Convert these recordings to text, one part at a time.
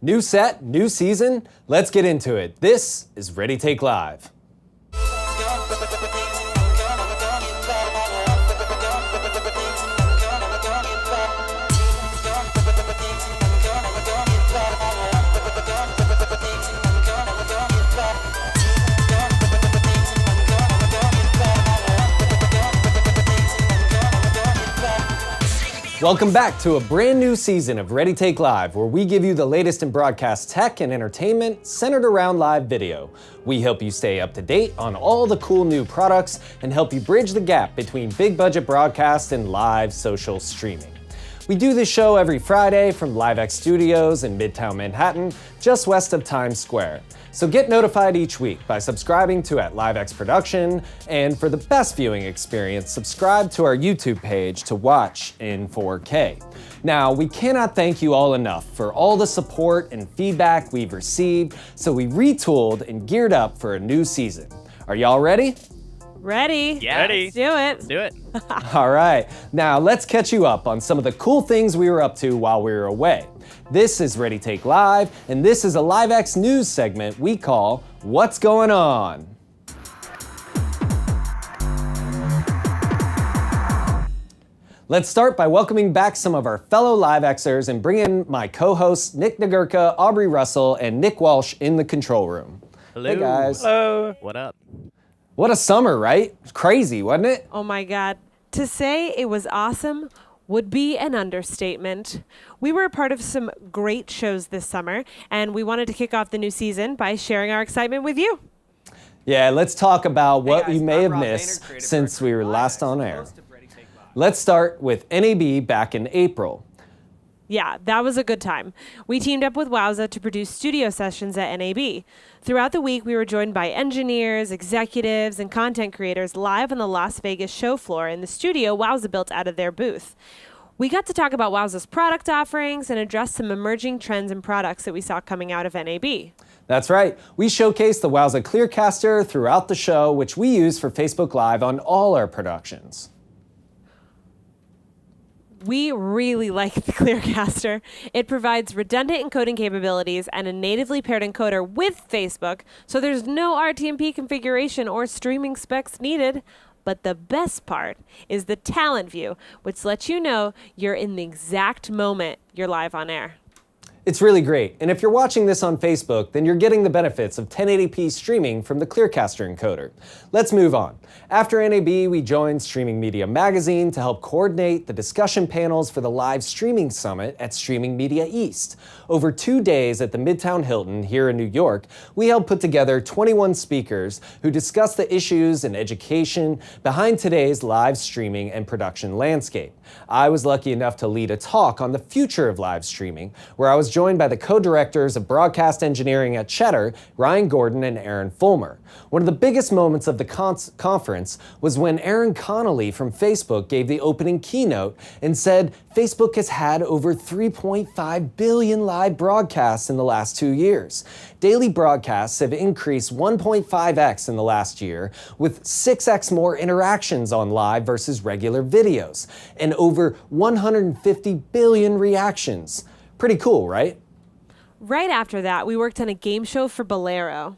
New set, new season. Let's get into it. This is Ready Take Live. Welcome back to a brand new season of Ready Take Live, where we give you the latest in broadcast tech and entertainment centered around live video. We help you stay up to date on all the cool new products and help you bridge the gap between big budget broadcast and live social streaming. We do this show every Friday from LiveX Studios in Midtown Manhattan, just west of Times Square. So get notified each week by subscribing to @LiveX Production, and for the best viewing experience, subscribe to our YouTube page to watch in 4K. Now, we cannot thank you all enough for all the support and feedback we've received, so we retooled and geared up for a new season. Are y'all ready? Ready. Yeah. Ready. Let's do it. Do it. All right, now let's catch you up on some of the cool things we were up to while we were away. This is Ready Take Live, and this is a LiveX news segment we call What's Going On? Let's start by welcoming back some of our fellow LiveXers and bring in my co-hosts Nick Nagurka, Aubrey Russell, and Nick Walsh in the control room. Hello. Hey guys. Hello. What up? What a summer, right? Crazy, wasn't it? Oh my God. To say it was awesome would be an understatement. We were a part of some great shows this summer, and we wanted to kick off the new season by sharing our excitement with you. Yeah, let's talk about what guys, you may I'm have Rob missed Maynard, creative since we director were of last LiveX, on air. host of Ready Take Live. Let's start with NAB back in April. Yeah, that was a good time. We teamed up with Wowza to produce studio sessions at NAB. Throughout the week, we were joined by engineers, executives, and content creators live on the Las Vegas show floor in the studio Wowza built out of their booth. We got to talk about Wowza's product offerings and address some emerging trends and products that we saw coming out of NAB. That's right. We showcased the Wowza Clearcaster throughout the show, which we use for Facebook Live on all our productions. We really like the Clearcaster. It provides redundant encoding capabilities and a natively paired encoder with Facebook, so there's no RTMP configuration or streaming specs needed. But the best part is the talent view, which lets you know you're in the exact moment you're live on air. It's really great, and if you're watching this on Facebook, then you're getting the benefits of 1080p streaming from the Clearcaster encoder. Let's move on. After NAB, we joined Streaming Media Magazine to help coordinate the discussion panels for the live streaming summit at Streaming Media East. Over 2 days at the Midtown Hilton here in New York, we helped put together 21 speakers who discussed the issues and education behind today's live streaming and production landscape. I was lucky enough to lead a talk on the future of live streaming, where I was joined by the co-directors of broadcast engineering at Cheddar, Ryan Gordon and Aaron Fulmer. One of the biggest moments of the conference was when Aaron Connolly from Facebook gave the opening keynote and said Facebook has had over 3.5 billion live broadcasts in the last 2 years. Daily broadcasts have increased 1.5x in the last year, with 6x more interactions on live versus regular videos, and over 150 billion reactions. Pretty cool, right? Right after that, we worked on a game show for Bolero.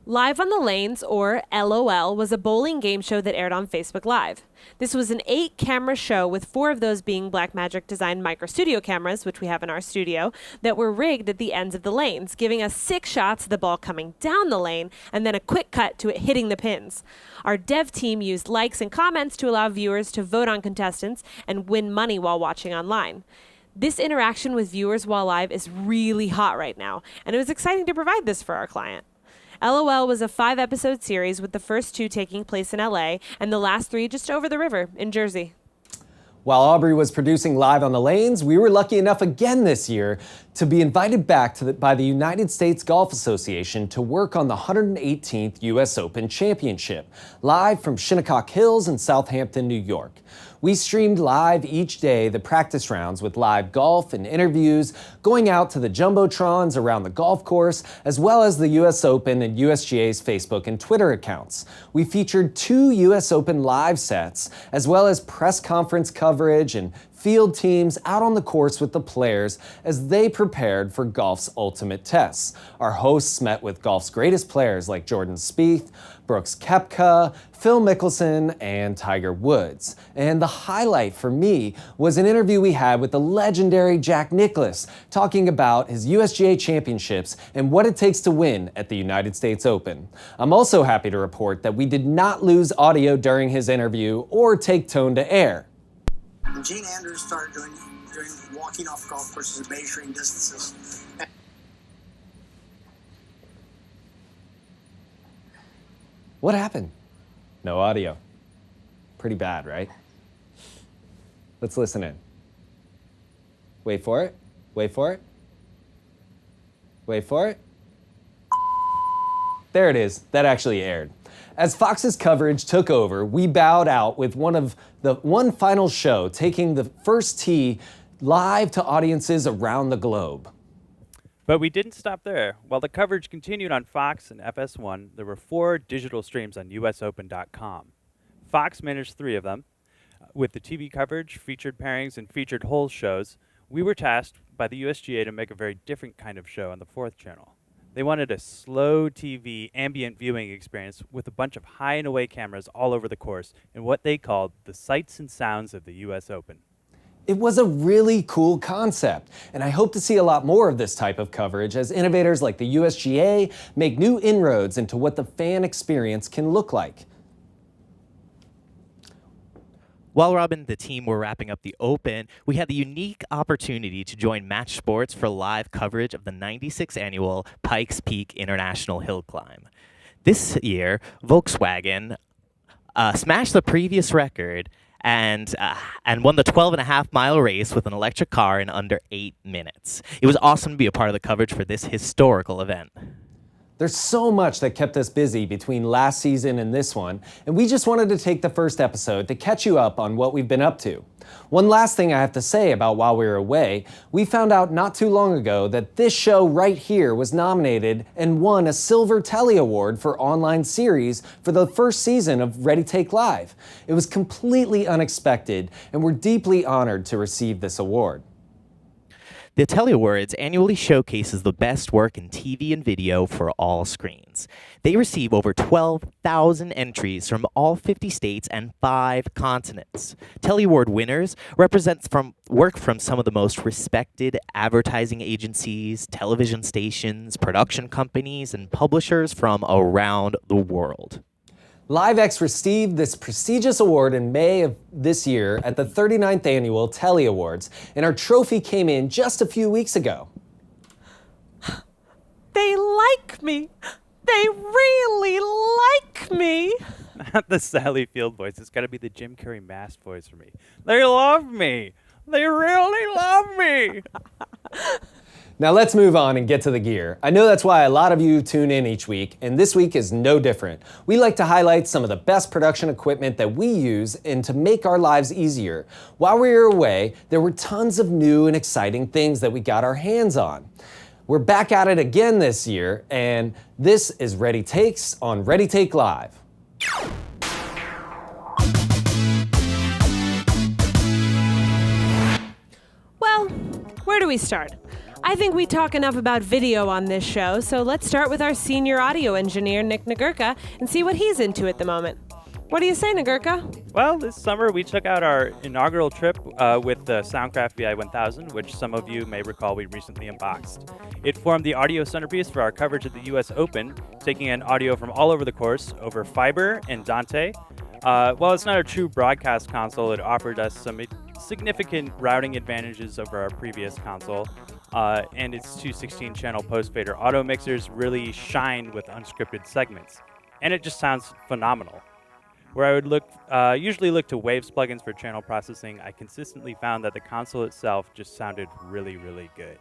Live on the Lanes, or LOL, was a bowling game show that aired on Facebook Live. This was an 8-camera show, with 4 of those being Blackmagic designed micro studio cameras, which we have in our studio, that were rigged at the ends of the lanes, giving us 6 shots of the ball coming down the lane and then a quick cut to it hitting the pins. Our dev team used likes and comments to allow viewers to vote on contestants and win money while watching online. This interaction with viewers while live is really hot right now, and it was exciting to provide this for our client. LOL was a 5-episode series, with the first 2 taking place in LA and the last 3 just over the river in Jersey. While Aubrey was producing Live on the Lanes, we were lucky enough again this year to be invited back by the United States Golf Association to work on the 118th U.S. Open Championship, live from Shinnecock Hills in Southampton, New York. We streamed live each day the practice rounds with live golf and interviews, going out to the jumbotrons around the golf course, as well as the U.S. Open and USGA's Facebook and Twitter accounts. We featured 2 U.S. Open live sets, as well as press conference coverage and field teams out on the course with the players as they prepared for golf's ultimate tests. Our hosts met with golf's greatest players like Jordan Spieth, Brooks Koepka, Phil Mickelson, and Tiger Woods. And the highlight for me was an interview we had with the legendary Jack Nicklaus, talking about his USGA championships and what it takes to win at the United States Open. I'm also happy to report that we did not lose audio during his interview or take tone to air. When Gene Andrews started doing walking off golf courses and measuring distances. What happened? No audio. Pretty bad, right? Let's listen in. Wait for it. Wait for it. Wait for it. There it is. That actually aired. As Fox's coverage took over, we bowed out with one final show, taking the first tee live to audiences around the globe. But we didn't stop there. While the coverage continued on Fox and FS1, there were 4 digital streams on USOpen.com. Fox managed 3 of them. With the TV coverage, featured pairings, and featured holes shows, we were tasked by the USGA to make a very different kind of show on the 4th channel. They wanted a slow TV ambient viewing experience with a bunch of high and away cameras all over the course in what they called the sights and sounds of the US Open. It was a really cool concept, and I hope to see a lot more of this type of coverage as innovators like the USGA make new inroads into what the fan experience can look like. While Rob and the team were wrapping up the Open, we had the unique opportunity to join Match Sports for live coverage of the 96th annual Pikes Peak International Hill Climb. This year, Volkswagen smashed the previous record and won the 12.5-mile race with an electric car in under 8 minutes. It was awesome to be a part of the coverage for this historical event. There's so much that kept us busy between last season and this one, and we just wanted to take the first episode to catch you up on what we've been up to. One last thing I have to say about While We Were Away, we found out not too long ago that this show right here was nominated and won a Silver Telly Award for online series for the first season of Ready Take Live. It was completely unexpected, and we're deeply honored to receive this award. The Telly Awards annually showcases the best work in TV and video for all screens. They receive over 12,000 entries from all 50 states and 5 continents. Telly Award winners represent work from some of the most respected advertising agencies, television stations, production companies, and publishers from around the world. LiveX received this prestigious award in May of this year at the 39th Annual Telly Awards, and our trophy came in just a few weeks ago. They like me. They really like me. Not the Sally Field voice. It's got to be the Jim Carrey mask voice for me. They love me. They really love me. Now let's move on and get to the gear. I know that's why a lot of you tune in each week, and this week is no different. We like to highlight some of the best production equipment that we use and to make our lives easier. While we were away, there were tons of new and exciting things that we got our hands on. We're back at it again this year, and this is Ready Takes on Ready Take Live. Well, where do we start? I think we talk enough about video on this show, so let's start with our senior audio engineer, Nick Nagurka, and see what he's into at the moment. What do you say, Nagurka? Well, this summer we took out our inaugural trip with the Soundcraft VI1000, which some of you may recall we recently unboxed. It formed the audio centerpiece for our coverage of the US Open, taking in audio from all over the course over Fiber and Dante. While it's not a true broadcast console, it offered us some significant routing advantages over our previous console, and its 216-channel post-fader auto mixers really shine with unscripted segments, and it just sounds phenomenal. Where I would usually look to Waves plugins for channel processing, I consistently found that the console itself just sounded really, really good.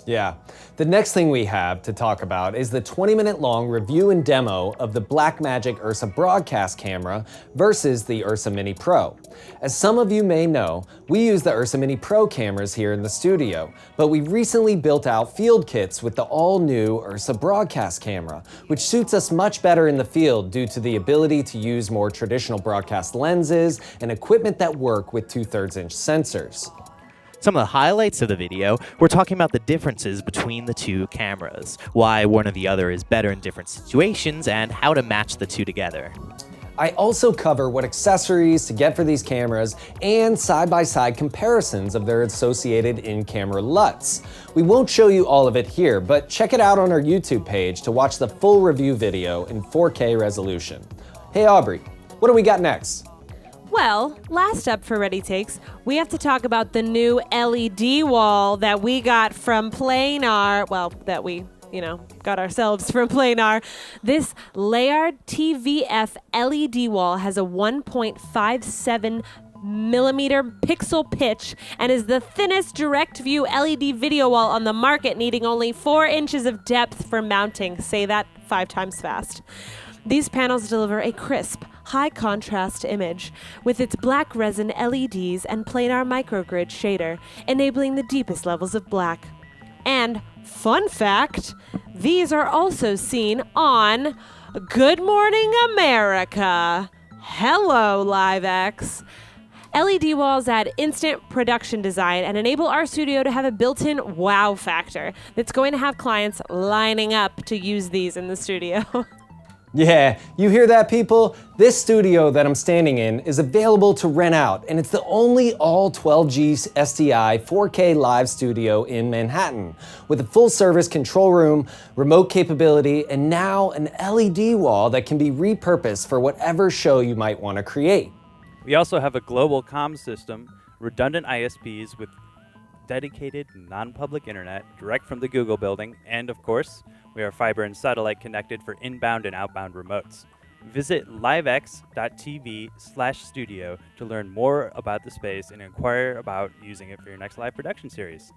Yeah. The next thing we have to talk about is the 20-minute long review and demo of the Blackmagic Ursa broadcast camera versus the Ursa Mini Pro. As some of you may know, we use the Ursa Mini Pro cameras here in the studio, but we recently built out field kits with the all-new Ursa broadcast camera, which suits us much better in the field due to the ability to use more traditional broadcast lenses and equipment that work with 2/3 inch sensors. Some of the highlights of the video, we're talking about the differences between the two cameras, why one or the other is better in different situations, and how to match the two together. I also cover what accessories to get for these cameras and side-by-side comparisons of their associated in-camera LUTs. We won't show you all of it here, but check it out on our YouTube page to watch the full review video in 4K resolution. Hey Aubrey, what do we got next? Well, last up for Ready Takes, we have to talk about the new LED wall that we got from Planar. Well, that we, got ourselves from Planar. This Layard TVF LED wall has a 1.57 millimeter pixel pitch and is the thinnest direct view LED video wall on the market, needing only 4 inches of depth for mounting. Say that 5 times fast. These panels deliver a crisp, high-contrast image with its black resin LEDs and planar microgrid shader, enabling the deepest levels of black. And, fun fact, these are also seen on Good Morning America. Hello, LiveX. LED walls add instant production design and enable our studio to have a built-in wow factor that's going to have clients lining up to use these in the studio. Yeah, you hear that, people? This studio that I'm standing in is available to rent out, and it's the only all 12G SDI 4K live studio in Manhattan, with a full-service control room, remote capability, and now an LED wall that can be repurposed for whatever show you might want to create. We also have a global comms system, redundant ISPs with dedicated non-public internet direct from the Google building, and of course, we are fiber and satellite connected for inbound and outbound remotes. Visit livex.tv/studio to learn more about the space and inquire about using it for your next live production series.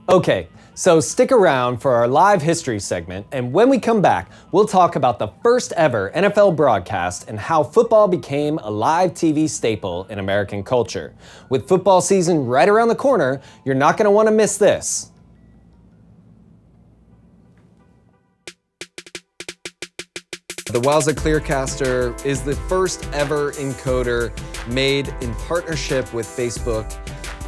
Okay, so stick around for our live history segment, and when we come back, we'll talk about the first ever NFL broadcast and how football became a live TV staple in American culture. With football season right around the corner, you're not going to want to miss this. The Wowza Clearcaster is the first ever encoder made in partnership with Facebook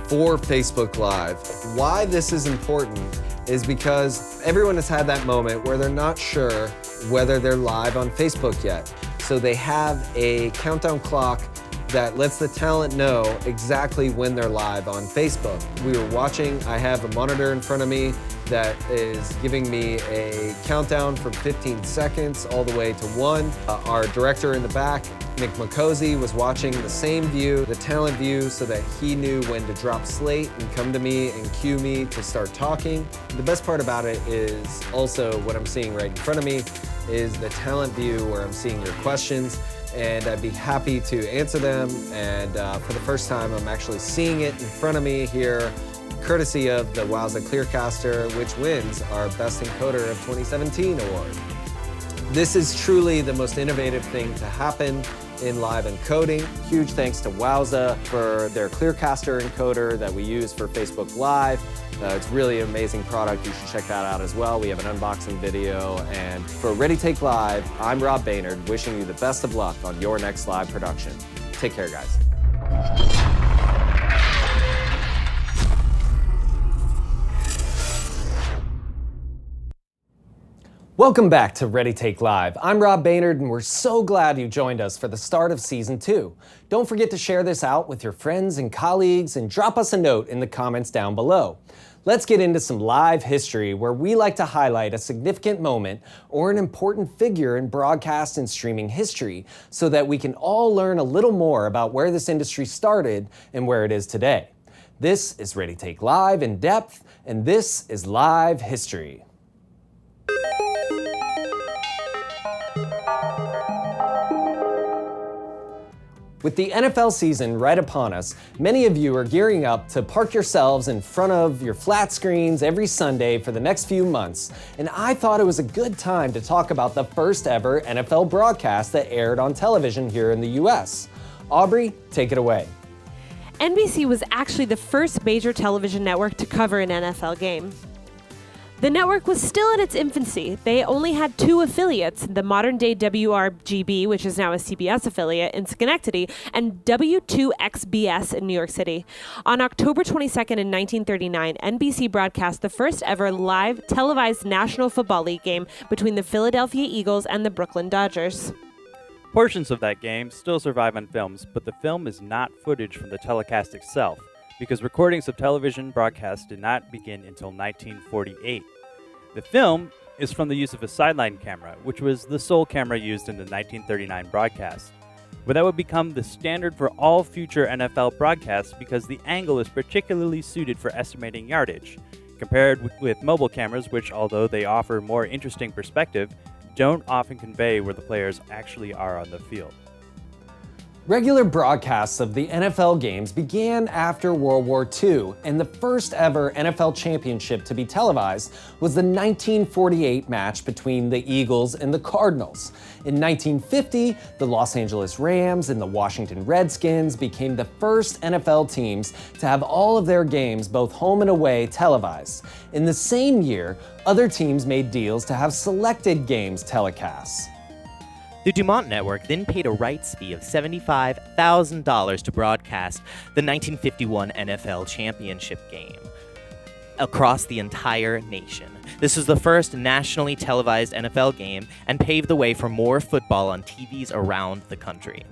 for Facebook Live. Why this is important is because everyone has had that moment where they're not sure whether they're live on Facebook yet. So they have a countdown clock that lets the talent know exactly when they're live on Facebook. We were watching, I have a monitor in front of me that is giving me a countdown from 15 seconds all the way to 1. Our director in the back, Nick Makosi, was watching the same view, the talent view, so that he knew when to drop slate and come to me and cue me to start talking. The best part about it is also what I'm seeing right in front of me is the talent view where I'm seeing your questions, and I'd be happy to answer them. And for the first time, I'm actually seeing it in front of me here, courtesy of the Wowza Clearcaster, which wins our Best Encoder of 2017 award. This is truly the most innovative thing to happen in live encoding. Huge thanks to Wowza for their Clearcaster encoder that we use for Facebook Live. It's really an amazing product. You should check that out as well. We have an unboxing video. And for Ready Take Live, I'm Rob Baynard, wishing you the best of luck on your next live production. Take care, guys. Welcome back to Ready Take Live. I'm Rob Baynard, and we're so glad you joined us for the start of Season 2. Don't forget to share this out with your friends and colleagues, and drop us a note in the comments down below. Let's get into some live history where we like to highlight a significant moment or an important figure in broadcast and streaming history so that we can all learn a little more about where this industry started and where it is today. This is Ready Take Live in depth, and this is Live History. With the NFL season right upon us, many of you are gearing up to park yourselves in front of your flat screens every Sunday for the next few months, and I thought it was a good time to talk about the first ever NFL broadcast that aired on television here in the US. Aubrey, take it away. NBC was actually the first major television network to cover an NFL game. The network was still in its infancy. They only had 2 affiliates, the modern-day WRGB, which is now a CBS affiliate, in Schenectady, and W2XBS in New York City. On October 22nd in 1939, NBC broadcast the first ever live televised National Football League game between the Philadelphia Eagles and the Brooklyn Dodgers. Portions of that game still survive on films, but the film is not footage from the telecast itself, because recordings of television broadcasts did not begin until 1948. The film is from the use of a sideline camera, which was the sole camera used in the 1939 broadcast, but that would become the standard for all future NFL broadcasts because the angle is particularly suited for estimating yardage, compared with mobile cameras, which, although they offer more interesting perspective, don't often convey where the players actually are on the field. Regular broadcasts of the NFL games began after World War II, and the first ever NFL championship to be televised was the 1948 match between the Eagles and the Cardinals. In 1950, the Los Angeles Rams and the Washington Redskins became the first NFL teams to have all of their games, both home and away, televised. In the same year, other teams made deals to have selected games telecasts. The Dumont Network then paid a rights fee of $75,000 to broadcast the 1951 NFL Championship game across the entire nation. This was the first nationally televised NFL game and paved the way for more football on TVs around the country.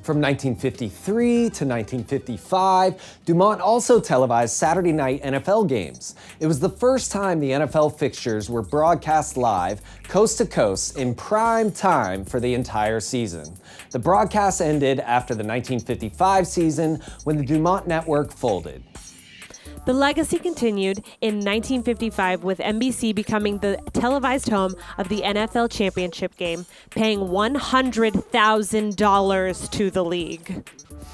From 1953 to 1955, Dumont also televised Saturday night NFL games. It was the first time the NFL fixtures were broadcast live, coast to coast, in prime time for the entire season. The broadcast ended after the 1955 season when the Dumont Network folded. The legacy continued in 1955 with NBC becoming the televised home of the NFL Championship game, paying $100,000 to the league.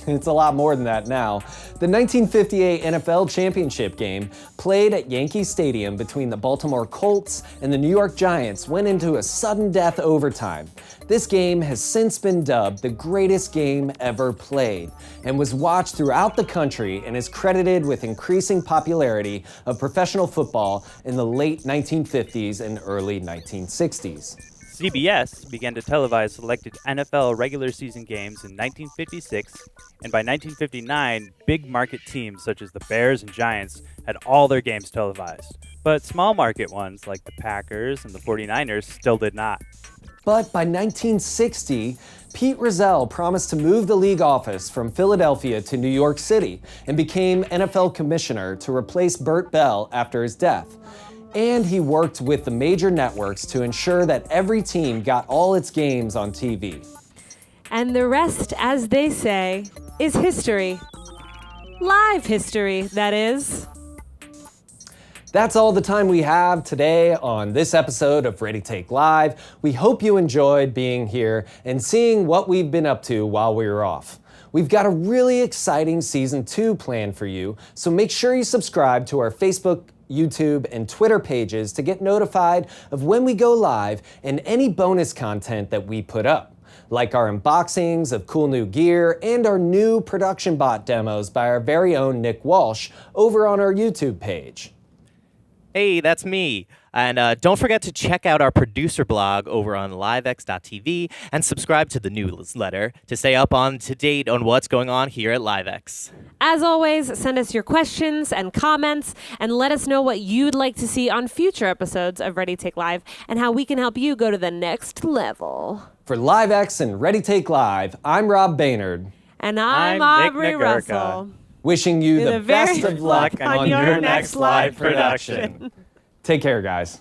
It's a lot more than that now. The 1958 NFL Championship game, played at Yankee Stadium between the Baltimore Colts and the New York Giants, went into a sudden death overtime. This game has since been dubbed the greatest game ever played and was watched throughout the country and is credited with increasing popularity of professional football in the late 1950s and early 1960s. CBS began to televise selected NFL regular season games in 1956, and by 1959, big market teams such as the Bears and Giants had all their games televised. But small market ones like the Packers and the 49ers still did not. But by 1960, Pete Rozelle promised to move the league office from Philadelphia to New York City and became NFL commissioner to replace Bert Bell after his death. And he worked with the major networks to ensure that every team got all its games on TV. And the rest, as they say, is history. Live history, that is. That's all the time we have today on this episode of Ready Take Live. We hope you enjoyed being here and seeing what we've been up to while we were off. We've got a really exciting Season 2 planned for you, so make sure you subscribe to our Facebook, YouTube, and Twitter pages to get notified of when we go live and any bonus content that we put up, like our unboxings of cool new gear and our new production bot demos by our very own Nick Walsh over on our YouTube page. Hey, that's me. And don't forget to check out our producer blog over on livex.tv and subscribe to the newsletter to stay up to date on what's going on here at LiveX. As always, send us your questions and comments and let us know what you'd like to see on future episodes of Ready Take Live and how we can help you go to the next level. For LiveX and Ready Take Live, I'm Rob Baynard. And I'm Nick Aubrey Nagurka. Russell. Wishing you the very best of luck on on your your next next live live production. Take care, guys.